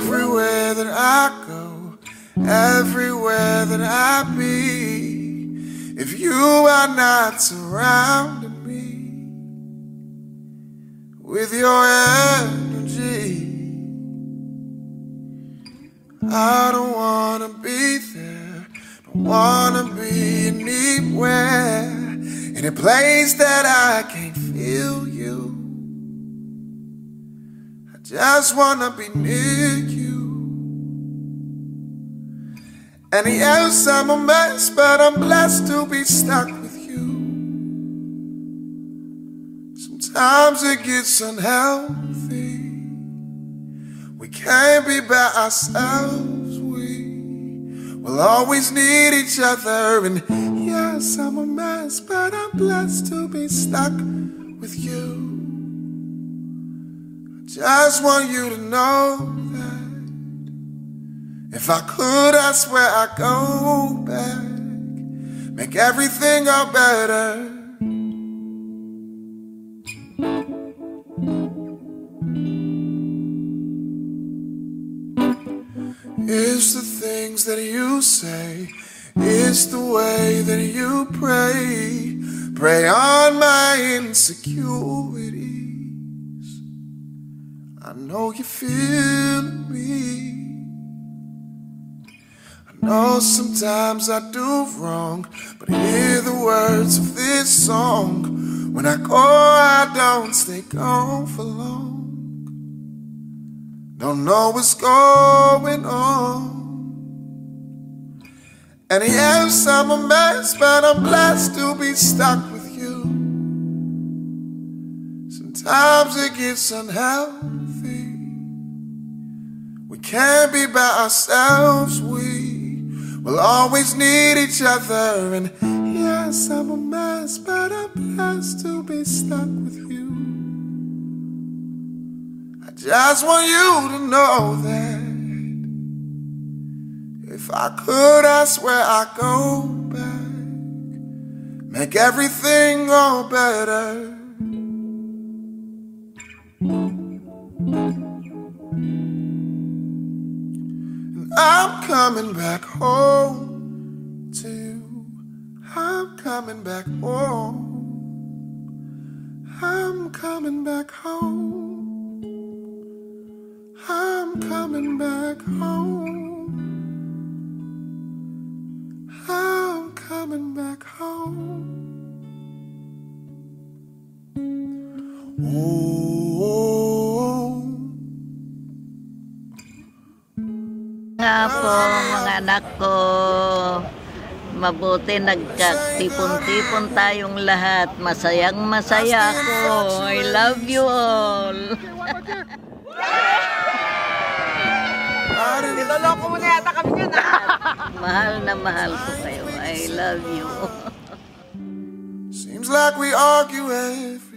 everywhere that I go, everywhere that I be. If you are not surrounding me with your energy, I don't wanna be there, don't wanna be anywhere, in a place that I can't feel you. I just wanna be near you. And yes, I'm a mess, but I'm blessed to be stuck with you. Sometimes it gets unhealthy. We can't be by ourselves. We will always need each other. And yes, I'm a mess, but I'm blessed to be stuck with you. I just want you to know that if I could, I swear I'd go back, make everything all better. It's the things that you say, it's the way that you pray, prey on my insecurities. I know you feel me. I know sometimes I do wrong, but hear the words of this song. When I go, I don't stay gone for long. Don't know what's going on. And yes, I'm a mess, but I'm blessed to be stuck with you. Sometimes it gets unhealthy. We can't be by ourselves. We will always need each other. And yes, I'm a mess, but I'm blessed to be stuck with you. I just want you to know that if I could, I swear I'd go back, make everything all better. And I'm coming back home to you. I'm coming back home. I'm coming back home. I'm coming back home. I'm coming back home. Oh. Nga po mga anak ko, mabuti nagkatipon-tipon tayong lahat. Masayang masaya ako. I love you all. Niloloko mo na yata kami yun. Mahal na mahal ko kayo. I love you. Seems like we argue every